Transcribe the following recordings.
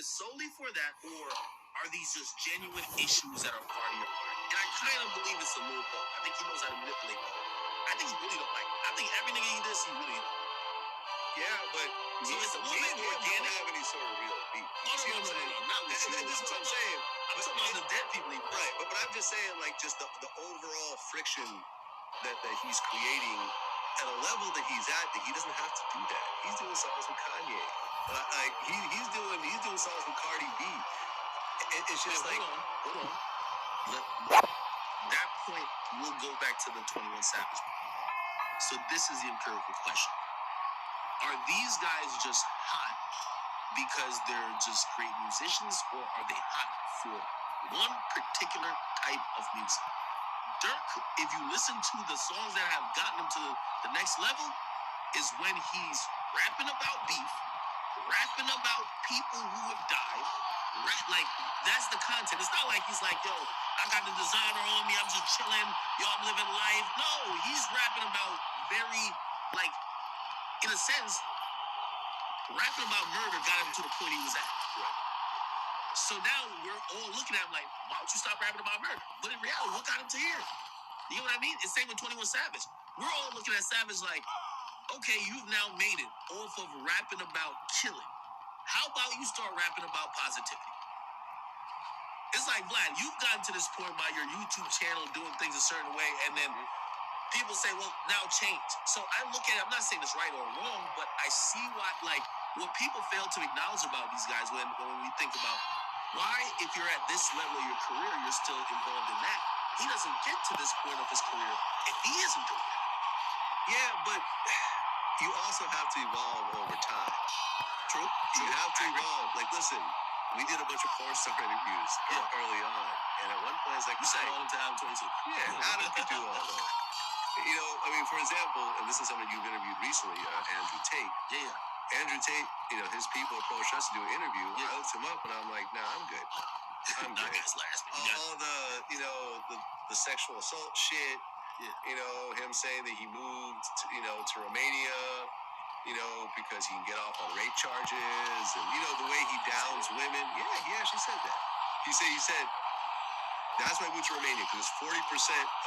this solely for that, or are these just genuine issues that are part of your art? And I kind of believe it's a little both. I think he knows how to manipulate both. I think he really don't like it. I think every nigga he does, he really don't. Yeah, but so it's a little bit organic. Don't have any sort of real beef. No, not with you. This is what I'm saying. I'm talking about the dead people. Right, but I'm just saying, like, just the overall friction that he's creating at a level that he's at, that he doesn't have to do that. He's doing songs with Kanye. Like he's doing songs with Cardi B. It's just hold on. That point will go back to the 21 Savage. So this is the empirical question. Are these guys just hot because they're just great musicians, or are they hot for one particular type of music? Durk, if you listen to the songs that have gotten him to the next level, is when he's rapping about beef, rapping about people who have died. Like, that's the content. It's not like he's like, yo, I got the designer on me, I'm just chilling, yo, I'm living life. No, he's rapping about very, like, in a sense, rapping about murder got him to the point he was at. So now we're all looking at him like, why don't you stop rapping about murder? But in reality, what got him to here? You know what I mean? It's same with 21 Savage. We're all looking at Savage like, okay, you've now made it off of rapping about killing. How about you start rapping about positivity? It's like, Vlad, you've gotten to this point by your YouTube channel doing things a certain way, and then people say, well, now change. So I look at it, I'm not saying it's right or wrong, but I see what people fail to acknowledge about these guys when we think about why, if you're at this level of your career, you're still involved in that. He doesn't get to this point of his career if he isn't doing that. Yeah, but you also have to evolve over time. True. You have to evolve. Like, listen, we did a bunch of porn star interviews early on, and at one point it's like, you said all into Adam 22. Yeah, Adam could do all that. You know, I mean, for example, and this is somebody you've interviewed recently, Andrew Tate. Yeah. Andrew Tate, you know, his people approached us to do an interview. Yeah. I looked him up, and I'm like, nah, I'm good. I'm good. All the, you know, the sexual assault shit. Yeah. You know, him saying that he moved, to Romania, because he can get off on rape charges, and the way he downs women. Yeah, he actually said that. He said that's why I moved to Romania, because it's 40%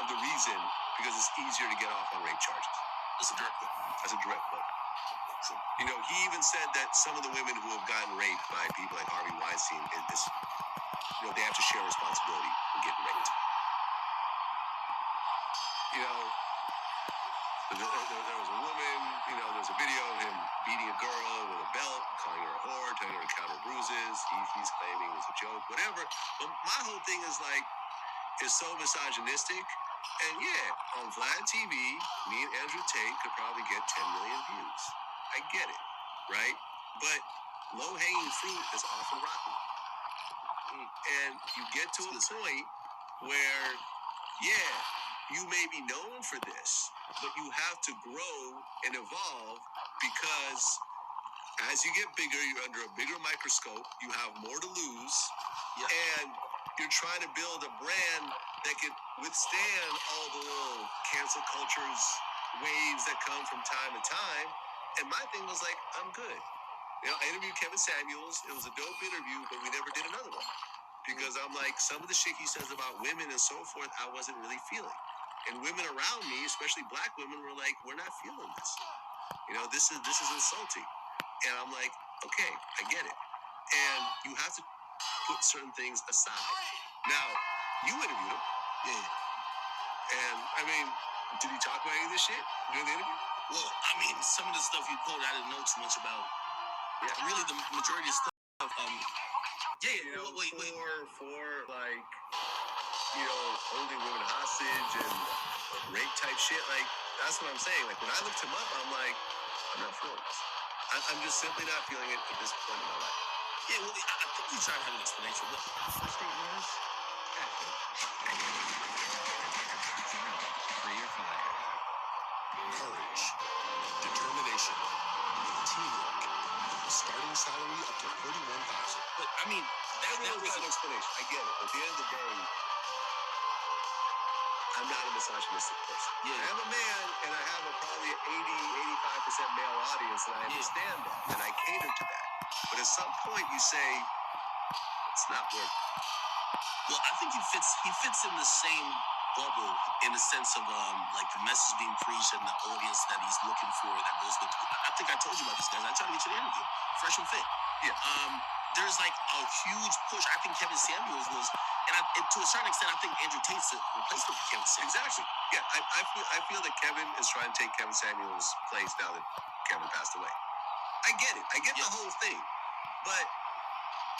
of the reason, because it's easier to get off on rape charges. That's a direct quote. That's a direct quote. So, he even said that some of the women who have gotten raped by people like Harvey Weinstein, they have to share responsibility for getting raped. There was a woman, there's a video of him beating a girl with a belt, calling her a whore, telling her to count her bruises. He's claiming it was a joke, whatever. But my whole thing is like, it's so misogynistic. And yeah, on Vlad TV, me and Andrew Tate could probably get 10 million views. I get it, right? But low-hanging fruit is often rotten. And you get to a point where, yeah, you may be known for this, but you have to grow and evolve, because as you get bigger, you're under a bigger microscope, you have more to lose, and you're trying to build a brand that can withstand all the little cancel culture's waves that come from time to time. And my thing was like, I'm good. I interviewed Kevin Samuels. It was a dope interview, but we never did another one. Because I'm like, some of the shit he says about women and so forth, I wasn't really feeling. And women around me, especially black women, were like, we're not feeling this. This is insulting. And I'm like, okay, I get it. And you have to put certain things aside. Now, you interviewed him. Yeah. And, I mean, did he talk about any of this shit during the interview? Well, I mean, some of the stuff you quoted, I didn't know too much about. Yeah. Really, the majority of stuff. Wait. For like, holding women hostage and rape type shit. Like, that's what I'm saying. Like, when I looked him up, I'm like, I'm not feeling this. I'm just simply not feeling it at this point in my life. Yeah, well, I think you try to have an explanation. What first thing was? Free or fire. Courage, determination, teamwork. Starting salary up to $41,000. But I mean, that was an explanation. I get it. At the end of the day, I'm not a misogynistic person. Yeah. I'm a man, and I have probably an 80-85% male audience, and I understand that, and I cater to that. But at some point, you say, It's not working. Well, I think he fits in the same bubble in the sense of like the message being preached and the audience that he's looking for that goes with. I think I told you about these guys. I tried to get you the interview, Fresh and Fit. Yeah. There's like a huge push. I think Kevin Samuels was, and to a certain extent, I think Andrew Tate's a replacement for Kevin Samuels. Exactly. Yeah, I feel that Kevin is trying to take Kevin Samuels' place now that Kevin passed away. I get it. I get the whole thing. But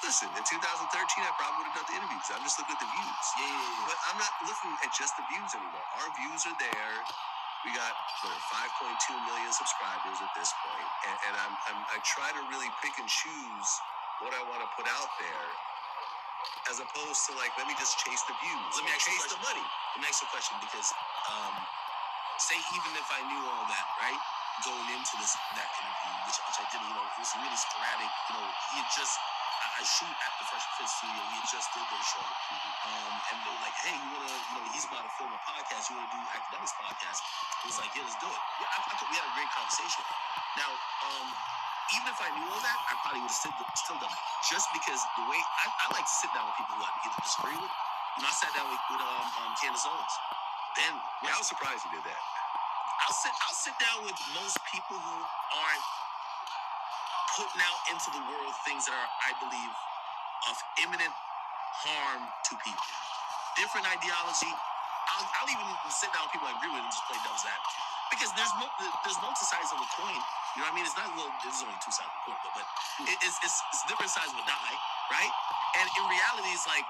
listen, in 2013, I probably would have done the interview because I'm just looking at the views. Yeah. But I'm not looking at just the views anymore. Our views are there. We got 5.2 million subscribers at this point, and I try to really pick and choose what I want to put out there, as opposed to like, let me just chase the views. Let me chase the money. Let me ask you a question, because say even if I knew all that, right, going into that interview, which I didn't, it was really sporadic. He had just I shoot at the Fresh and Fit studio. He had just did their show, and they were like, "Hey, you wanna, he's about to film a podcast. You wanna do academics podcast?" He was like, "Yeah, let's do it." Yeah, I thought we had a great conversation. Now, even if I knew all that, I probably would have still done it, just because the way I like to sit down with people who I either disagree with. I sat down with Candace Owens. Then I was surprised you did that. I'll sit down with most people who aren't putting out into the world things that are, I believe, of imminent harm to people. Different ideology. I'll even sit down with people I agree with and just play devil's advocate. Because there's multiple sides of a coin. You know what I mean? It's not, well, there's only two sides of a coin, but it's different sides of a die, right? And in reality, it's like,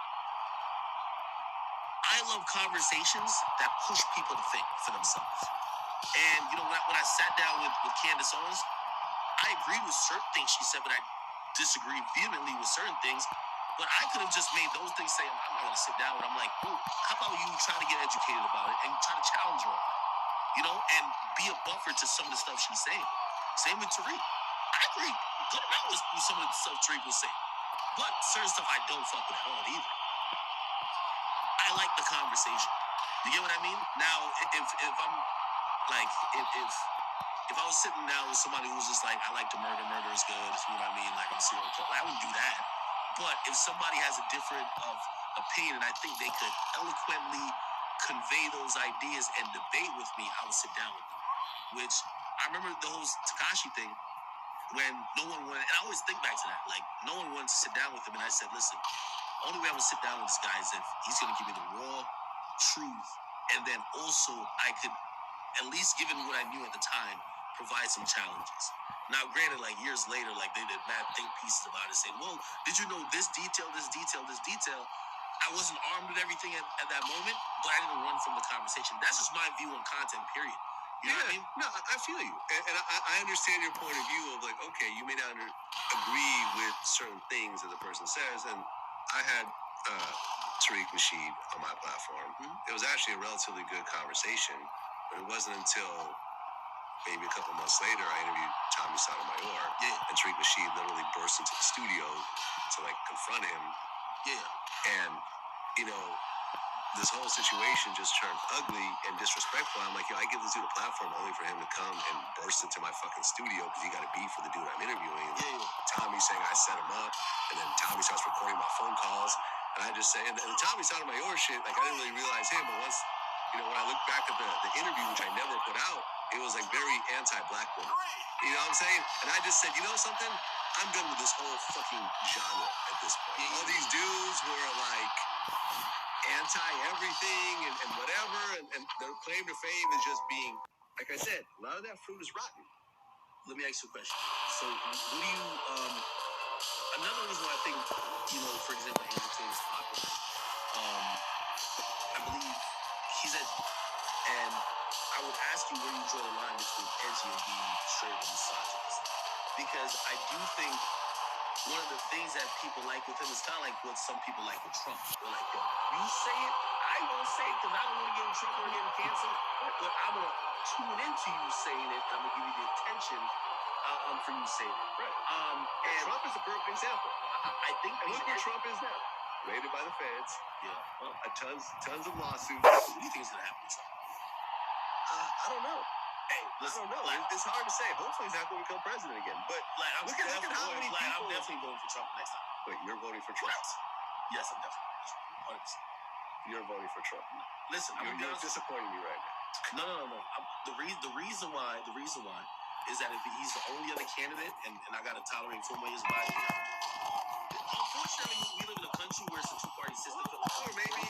I love conversations that push people to think for themselves. And, when I sat down with Candace Owens, I agreed with certain things she said, but I disagreed vehemently with certain things. But I could have just made those things say, I'm not going to sit down. And I'm like, well, how about you try to get educated about it and try to challenge her on it, and be a buffer to some of the stuff she's saying. Same with Tariq. I agree good amount with some of the stuff Tariq was saying. But certain stuff I don't fuck with at all either. I like the conversation. You get what I mean? Now, if I'm like, if I was sitting down with somebody who's just like, I like to murder is good, you know what I mean? Like, I'm serial killer, I wouldn't do that. But if somebody has a different opinion, and I think they could eloquently convey those ideas and debate with me, I would sit down with them. Which, I remember the whole Tekashi thing, when no one wanted, and I always think back to that, like, no one wanted to sit down with him, and I said, listen, the only way I'm going to sit down with this guy is if he's going to give me the raw truth, and then also I could, at least given what I knew at the time, provide some challenges. Now, granted, like years later, like they did mad think pieces about it, saying, well, did you know this detail? I wasn't armed with everything at that moment, but I didn't run from the conversation. That's just my view on content, period. You know what I mean? No, I feel you. And I understand your point of view of like, okay, you may not agree with certain things that the person says. And I had Tariq Nasheed on my platform. It was actually a relatively good conversation, but it wasn't until maybe a couple months later I interviewed Tommy Sotomayor. Yeah. And Tariq Nasheed literally burst into the studio to like confront him. Yeah. And, this whole situation just turned ugly and disrespectful. I'm like, I give this dude a platform only for him to come and burst into my fucking studio because he got a beef with the dude I'm interviewing. Yeah. Tommy saying I set him up, and then Tommy starts recording my phone calls, and I just say, and Tommy Sotomayor shit, like I didn't really realize him, but once, when I look back at the interview, which I never put out, it was like very anti-black woman. You know what I'm saying? And I just said, you know something? I'm done with this whole fucking genre at this point. All these dudes who are like anti-everything and whatever, and their claim to fame is just being, like I said, a lot of that fruit is rotten. Let me ask you a question. So, what do you, another reason why I think, for example, Andrew Tate is popular, I believe he's and I would ask you where you draw the line between edgy and being straight and misogynist. Because I do think one of the things that people like with him is kind of like what some people like with Trump. They're like, yo, you say it, I won't say it because I don't want to get in trouble or get canceled, but I'm going to tune into you saying it, and I'm going to give you the attention for you saying it. Right. And Trump is a perfect example. I think... And look where Trump is now. Raided by the feds. Yeah. Tons of lawsuits. What do you think is going to happen to Trump? I don't know. Hey, listen, I don't know. It's hard to say. Hopefully he's not going to become president again. But I'm look at how many people... I'm definitely voting for Trump next time. Wait, you're voting for Trump? Yes, I'm definitely voting for Trump. 100%. You're voting for Trump. Listen, You're disappointing me right now. No. The reason why is that if he's the only other candidate, and I gotta tolerate Fumoye's body. Unfortunately, we live in a country where it's a two-party system. Or maybe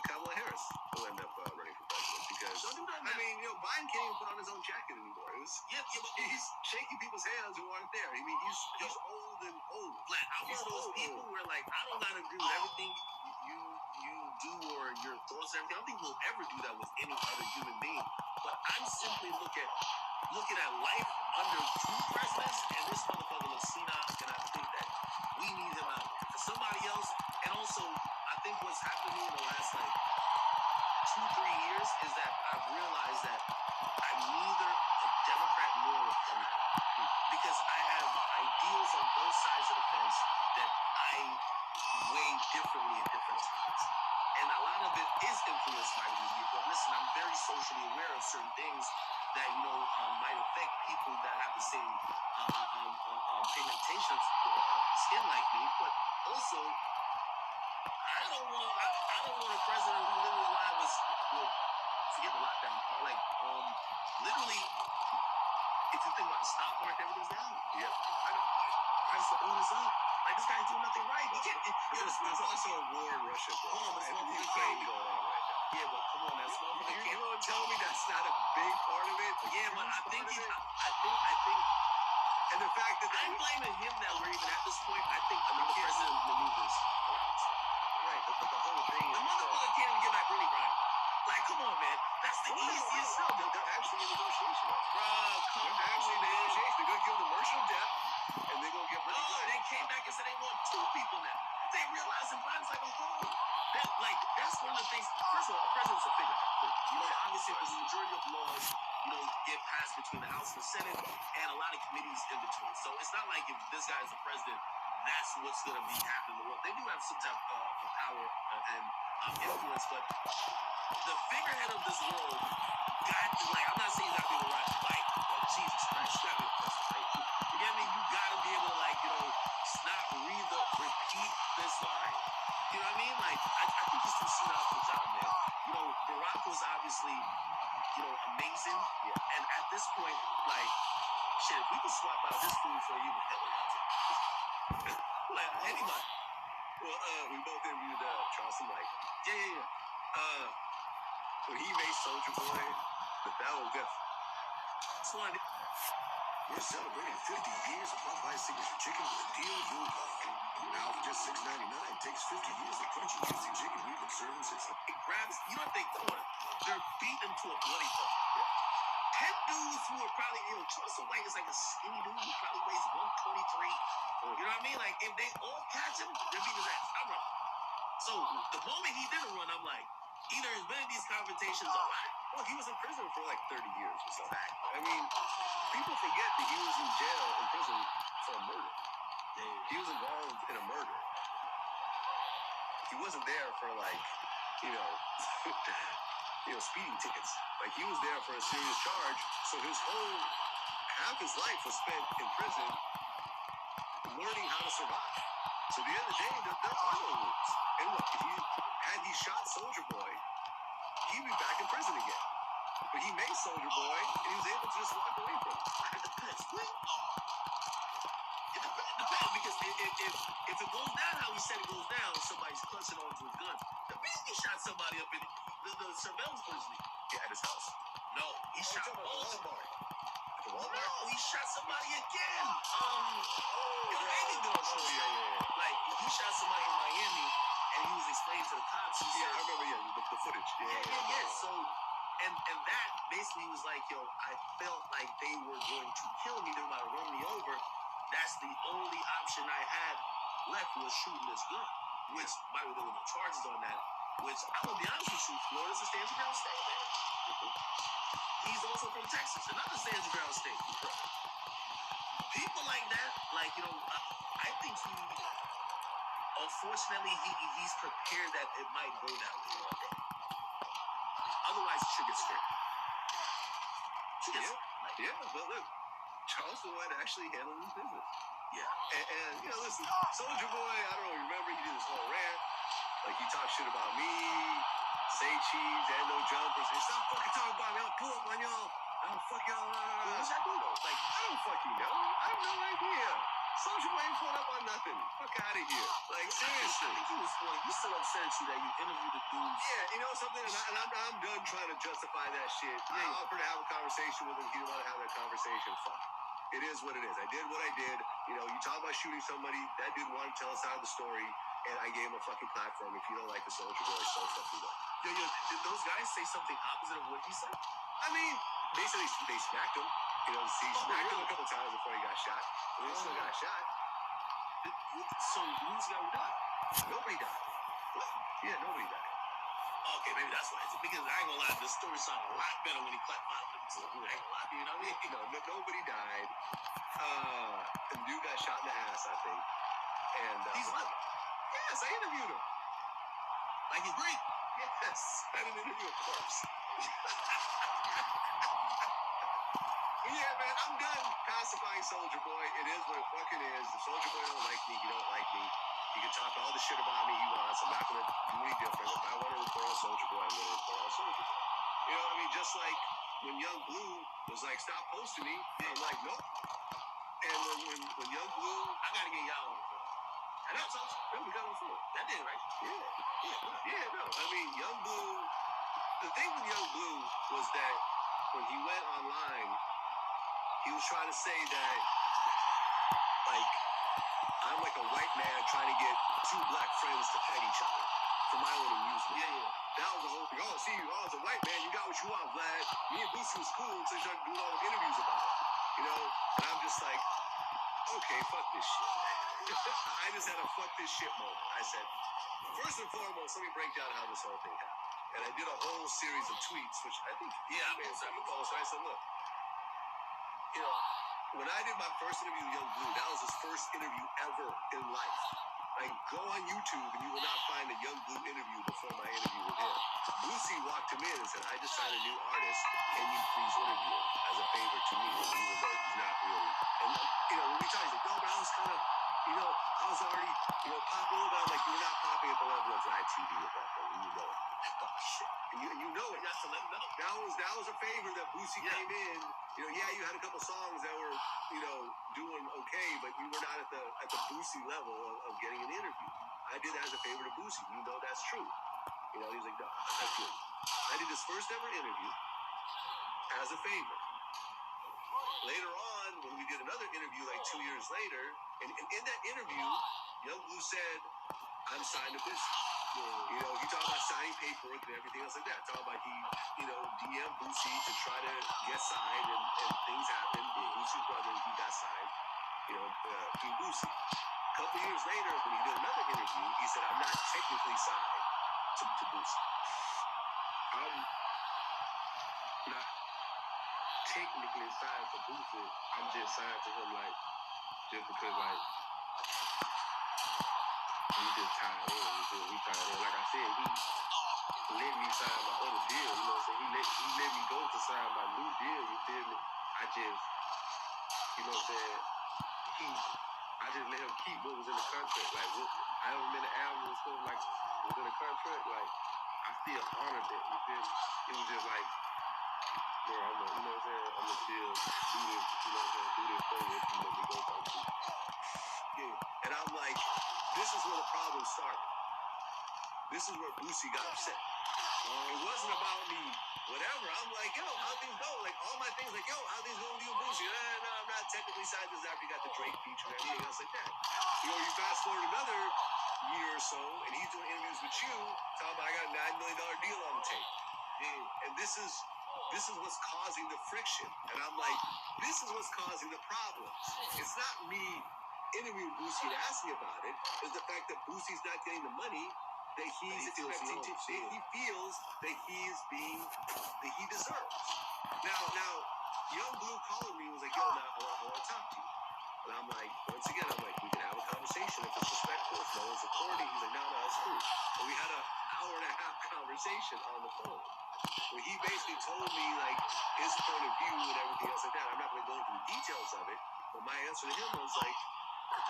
Kamala Harris will end up running for president because I mean, Biden can't even put on his own jacket anymore. But he's shaking people's hands who aren't there. I mean, he's old and old. Like, I'm one of those people where like I don't gotta agree with everything you do or your thoughts and everything. I don't think we'll ever do that with any other human being. But I'm simply looking at life under two presidents, and this motherfucker looks senile, and I think that we need him out. Somebody else, and also I think what's happened to me in the last like 2-3 years is that I've realized that I'm neither a Democrat nor a Republican because I have ideals on both sides of the fence that I weigh differently at different times. And a lot of it is influenced by the media. But listen, I'm very socially aware of certain things that might affect people that have the same pigmentation skin like me. But also, I don't want a president who literally forget the lockdown. Literally, if you think about the stock market, everything's down. Yeah, I know. Price of oil is up. Like, this guy's doing nothing right. He can't. There's also a war in Russia. Hold on, but this motherfucker Ukraine can't. going on right now. Yeah, but come on, this motherfucker You can't. gonna tell me that's not a big part of it? Yeah, but I think and the fact that I'm blaming him that we're even at this point. I think another president maneuvers around us. Right, but the whole thing The is motherfucker can't even get back Brittany Griner. Like, come on, man. That's the easiest. They're actually in negotiation. Bruh, come on, Actually, man. negotiation. They're gonna give them the merchant of death, and they're gonna get No, they came back and said they want 2 people now. They realized that Biden's like a whole. That's one of the things. First of all, the president's a figure. Obviously, there's a majority of laws, get passed between the House and the Senate, and a lot of committees in between. So it's not like if this guy is the president, that's what's going to be happening in the world. They do have some type of power and influence, but the figurehead of this world I'm not saying you got to be able to ride a bike, but Jesus Christ, you got to be a person, right? You get me? You got to be able to, not repeat this line. You know what I mean? I think he's too senile for the job, man. Barack was obviously, amazing. Yeah. And at this point, shit, if we could swap out this food for you, anybody. Well, we both interviewed Charleston White. Yeah. When he made Soldier Boy, that was good. That's one. We're celebrating 50 years of Popeye's signature chicken with a deal you'll like. Now for just $6.99, it takes 50 years of crunchy, juicy chicken we can serve in 6. It grabs, they corner. They're beaten to a bloody pulp. 10 dudes who are probably, Charleston White is like a skinny dude who probably weighs 123. You know what I mean? Like, if they all catch him, they're beating his ass. I'm running. So, the moment he didn't run, I'm like, either he's been in these confrontations a lot. Well, he was in prison for like 30 years or something. I mean, people forget that he was in jail, in prison for a murder. He was involved in a murder. He wasn't there for speeding tickets. Like, he was there for a serious charge. So half his life was spent in prison learning how to survive. So at the end of the day, there are no rules. And look, had he shot Soldier Boy, he'd be back in prison again. But he made Soldier Boy, and he was able to just walk away from it. It depends, because if it goes down how he said it goes down, somebody's clutching onto his gun. The minute he shot somebody up in the surveillance footage Yeah, at his house. No, he shot Walmart. No, he shot somebody again. Miami girl show. Yeah. Like, he shot somebody in Miami, and he was explaining to the cops. He said, I remember, the footage. Yeah. So, and that basically was like, I felt like they were going to kill me. They were about to run me over. That's the only option I had left was shooting this gun. Which, by the way, there were no charges on that. Which, I'm going to be honest with you, Florida's a stand your ground state, man. He's also from Texas, another stand your ground state. People like that, I think unfortunately, he's prepared that it might go that way one day. Otherwise, it should get straight. Yeah, but look, Charleston White actually handled his business. Yeah. And you know, listen, Soldier Boy, I don't know, remember he did this whole rant. Like he talked shit about me, say cheese, and no jumpers. And stop fucking talking about me. I'll pull up on y'all. I'll fuck y'all. What was that do though? Like, I don't fucking know. I have no idea. Soldier Boy ain't pulling up on nothing. Fuck out of here. Like, I seriously. think he's still upset at you that you interviewed the dudes. Yeah, you know something? I'm done trying to justify that shit. I offered to have a conversation with him. He didn't want to have that conversation. Fuck. It is what it is. I did what I did. You know, you talk about shooting somebody. That dude wanted to tell us out of the story, and I gave him a fucking platform. If you don't like the Soldier Boy, so fucking what? Yo, did those guys say something opposite of what he said? I mean, they said they smacked him. You know, he smacked him a couple times before he got shot. And he still got shot. So who's got died? Nobody died. What? Yeah, nobody died. Okay, maybe that's why. Because I ain't gonna lie, the story sounded a lot better when he clapped my lip. So I ain't gonna lie, you know what I mean? No, nobody died. The dude got shot in the ass, I think. And He's living. yes, I interviewed him. Like he's breathing. Yes, I didn't interview a corpse. Yeah, man, I'm done pacifying Soldier Boy. It is what it fucking is. If Soldier Boy don't like me, he don't like me. He can talk all the shit about me he wants. I'm not gonna do any different. If I want to report on Soldier Boy, I'm gonna report on Soldier Boy. You know what I mean? Just like when Young Blue was like, "Stop posting me," I'm like, "Nope." And when Young Blue, I gotta get y'all on the phone. I know something. no, we got on the phone. That did, right? Yeah, no. I mean, Young Blue. The thing with Young Blue was that when he went online, he was trying to say that, like, I'm like a white man trying to get two black friends to fight each other for my own amusement. Yeah. That was the whole thing. Oh, see, as a white man, you got what you want, Vlad. Me and Boosie was cool until you started doing all the interviews about it. You know? And I'm just like, okay, fuck this shit. I just had a fuck this shit moment. I said, first and foremost, let me break down how this whole thing happened. And I did a whole series of tweets, which I think, Yeah, I man, posted. so I said, look, you know, when I did my first interview with Young Blue, that was his first interview ever in life. Like, go on YouTube and you will not find a Young Blue interview before my interview with him. Boosie walked him in and said, I just signed a new artist. Can you please interview him as a favor to me, even though he's not really. And, you know, when we talked, he's like, no, but I was kind of, you know, I was already, you know, popular, but I'm like, you're not popping at the level of Vlad TV at that point, and you know it. Oh, shit. And you know it. You got to let him know. That was a favor that Boosie came in. You know, yeah, you had a couple songs that were, you know, doing okay, but you were not at the Boosie level of getting an interview. I did that as a favor to Boosie. You know that's true. You know, he was like, no, I feel you. I did his first ever interview as a favor. Later on, when we did another interview like 2 years later, and in that interview, Young Blue said, I'm signed to Boosie. You know, he talked about signing paperwork and everything else like that. Talking about he, you know, DM Boosie to try to get signed, and things happened. Boosie's brother, he got signed, you know, through Boosie. A couple years later, when he did another interview, he said, I'm not technically signed to Boosie. I'm not technically signed to Boosie. I'm just signed to him, like, just because, like, we just tied in. We tied in. Like I said, he let me sign my other deal. You know what I'm saying? He let me go to sign my new deal. You feel me? I just, you know what I'm saying? I just let him keep what was in the contract. Like, however many albums and stuff, like, was in the contract, like, I still honored that. You feel me? It was just like, bro, you know what I'm saying? I'm gonna still do this, you know what I'm saying? Do this for you if you let me go talk to you. Yeah. And I'm like, this is where the problem started. This is where Boosie got upset. It wasn't about me, whatever. I'm like, yo, how things go? Like, all my things, like, yo, how things going with you and Boosie? No, I'm not technically signed to this after you got the Drake feature and everything else like that. You know, you fast forward another year or so, and he's doing interviews with you, talking about I got a $9 million deal on the table. Yeah. And this is what's causing the friction. And I'm like, this is what's causing the problems. It's not me interviewing Boosie and asking about it. It's the fact that Boosie's not getting the money that he's expecting to, that he feels that he deserves. Now, Young Blue called me and was like, yo, now I want to talk to you. And I'm like, once again, we can have a conversation if it's respectful, if no one's recording. He's like, no, it's cool. And we had an hour and a half conversation on the phone where he basically told me, like, his point of view and everything else like that. I'm not going to go into the details of it, but my answer to him was like,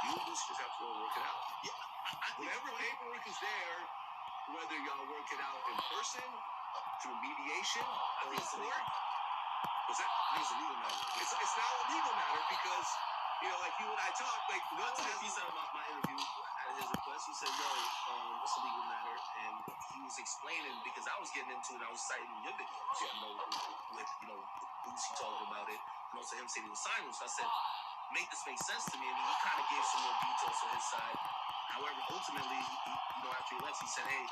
You and Boosie just have to go and work it out. Yeah, Whatever paperwork is there, whether y'all work it out in person, through mediation, or in court. What's that? it's a legal matter. It's now a legal matter because, like you and I talked, like no one has. He said about my interview at his request. He said, "Yo, it's a legal matter," and he was explaining because I was getting into it. I was citing your videos, with Boosie talking about it, and also him saying he was signing. So I said, "Make this make sense to me," and he kind of gave some more details on his side. However, ultimately, after he left, he said, "Hey,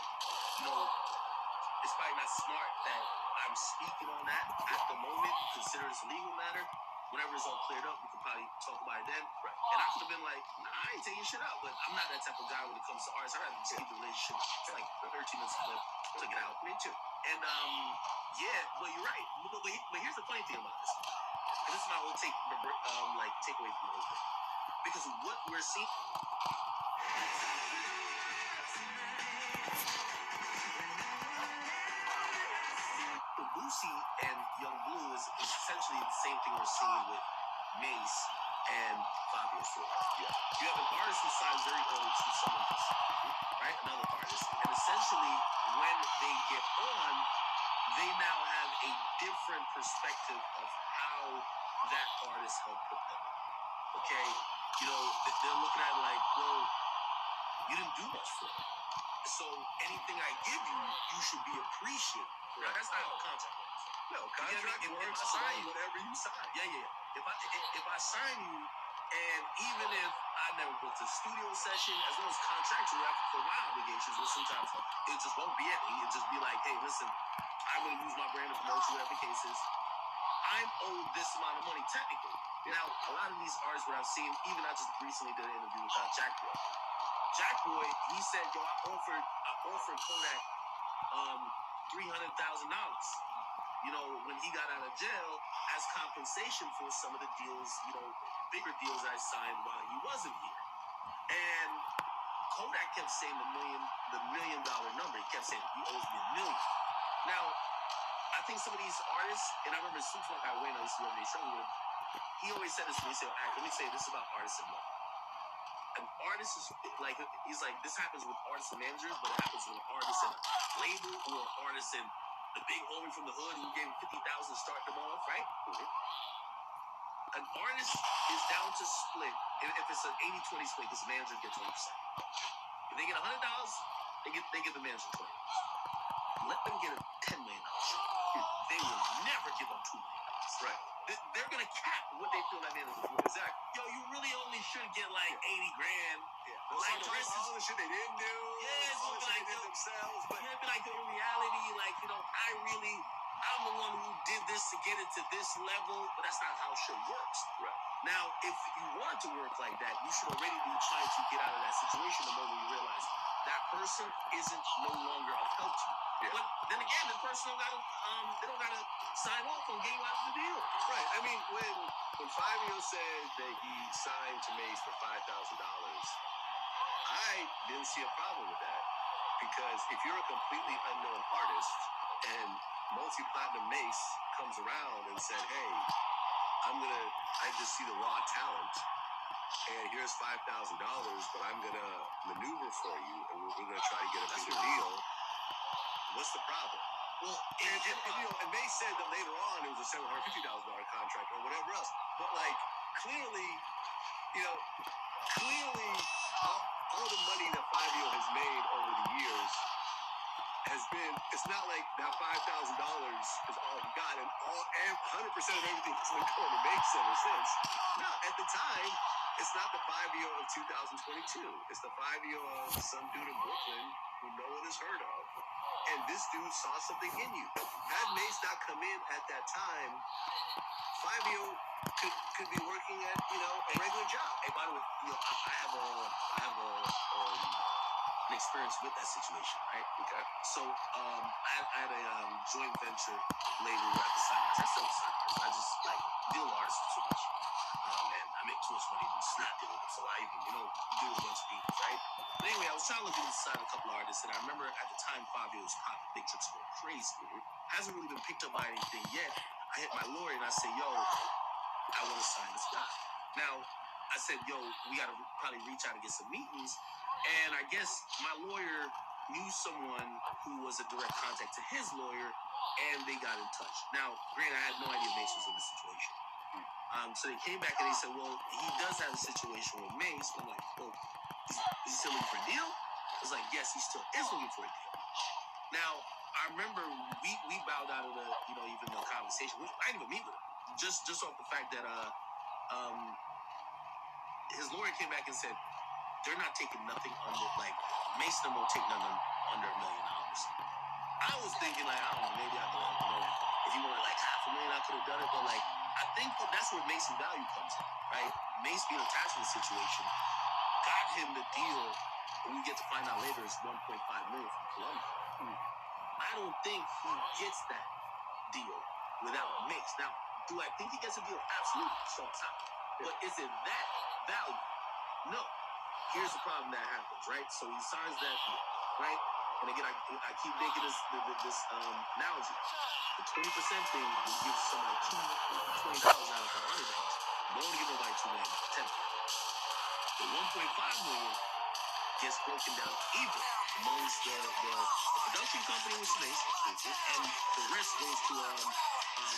it's probably not smart that I'm speaking on that at the moment. Consider this a legal matter. Whenever it's all cleared up, we could probably talk about it then." Right. And I could have been like, "Nah, I ain't taking shit out," but I'm not that type of guy when it comes to artists. I'd rather just keep the relationship. It's like 13 minutes clip, took it out. Me too. And yeah, but you're right. But here's the funny thing about this. And this is my whole takeaway from the whole thing. Because what we're seeing. Boosie and Young Blue is essentially the same thing we're seeing with Mace and Fabio Foreign. Yeah. You have an artist who signs very early to someone else, right? Another artist. And essentially, when they get on, they now have a different perspective of how that artist helped put them on. Okay? They're looking at it like, well, you didn't do much for me. So anything I give you, you should be appreciative. Now, that's not how a contract works. No, contract works. If I sign you, whatever you sign. Yeah. If I sign you, and even if I never booked a studio session, as well as contractually, I fulfill my obligations, which sometimes it just won't be anything. It just be like, hey, listen, I'm going to use my brand to promote you, whatever the case is. I'm owed this amount of money technically. Now, a lot of these artists, what I've seen, even I just recently did an interview with Jack Boy. Jack Boy, he said, "Yo, I offered Kodak $300,000. When he got out of jail as compensation for some of the deals, bigger deals I signed while he wasn't here." And Kodak kept saying the $1 million number. He kept saying he owes me $1 million. Now, I think some of these artists, and I remember Super Funk I used to be show with him. He always said this to me. He said, "Let me say this about artists and money. An artist is like, he's like, this happens with artists and managers, but it happens with an artist and a label or an artist and the big homie from the hood who gave him 50,000 to start them off, right? An artist is down to split. If it's an 80-20 split, because the manager gets 20%. If they get $100, they get the manager 20. Let them get a $10 million. They will never give up $2 million. Right. They're gonna cap what they feel that manager's worth. Exactly. Yo, you really only should get like 80 grand. Yeah. Like the rest all the shit they didn't do. Yeah, it's all the gonna shit be they did themselves. But yeah, but like in reality, I'm the one who did this to get it to this level, but that's not how shit works. Right. Now, if you want it to work like that, you should already be trying to get out of that situation the moment you realize that person isn't no longer of help to you. Yeah. But then again, the person they don't gotta sign off on getting you out of the deal. Right. I mean, when Fabio said that he signed to Mace for $5,000, I didn't see a problem with that. Because if you're a completely unknown artist and multi-platinum Mace comes around and said, "Hey, I just see the raw talent, and here's $5,000, but I'm gonna maneuver for you, and we're gonna try to get a bigger deal." What's the problem? Well, and Mace said that later on it was a $750,000 contract or whatever else. But clearly, all the money that Fabio has made over the years has been. It's not like that $5,000 is all he got, and 100% of everything has been going to Mace ever since. No, at the time, it's not the Fabio of 2022. It's the Fabio of some dude in Brooklyn who no one has heard of. And this dude saw something in you. Had Mace not come in at that time, Fabio could be working at a regular job. Hey, by the way, I have an experience with that situation, right? Okay. So I had a joint venture label at the Sidewalks. I still have Sidewalks. I just deal with artists too much, and I make too much money just not dealing with them. So I even deal with a bunch of people, right? But anyway, I was trying to look inside a couple of artists, and I remember at the time Fabio was popping, Big Trick's going crazy. Hasn't really been picked up by anything yet. I hit my lawyer and I said, "Yo, I want to sign this guy." Now, I said, yo, we got to probably reach out and get some meetings. And I guess my lawyer knew someone who was a direct contact to his lawyer, and they got in touch. Now, granted, I had no idea Mace was in the situation. So they came back and they said, well, he does have a situation with Mace. I'm like, well, is he still looking for a deal? I was like, yes, he still is looking for a deal. Now, I remember we bowed out of the, even the conversation. I didn't even meet with him. Just off the fact that his lawyer came back and said, they're not taking nothing under, like, Mason won't take nothing under $1 million. I was thinking, like, I don't know, maybe I could, if you wanted like $500,000, I could have done it, but like, I think that's where Mason value comes in, right? Mace being attached to the situation got him the deal, and we get to find out later it's $1.5 million from Columbia. I don't think he gets that deal without Mace. Now, do I think he gets a deal? Absolutely, so top. But is it that value? No. Here's the problem that happens, right? So he signs that deal, right? And again, I keep making this analogy. The 20% thing will give somebody $20 out of $100. No one give nobody $2 million, $10. The $1.5 million gets broken down even amongst the production company, which is Mace, and the rest goes to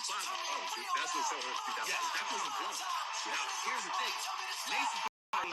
Father. Oh, that's what sold her $3,000. Yes, that goes to Columbia. Now, here's the thing. Mace is like,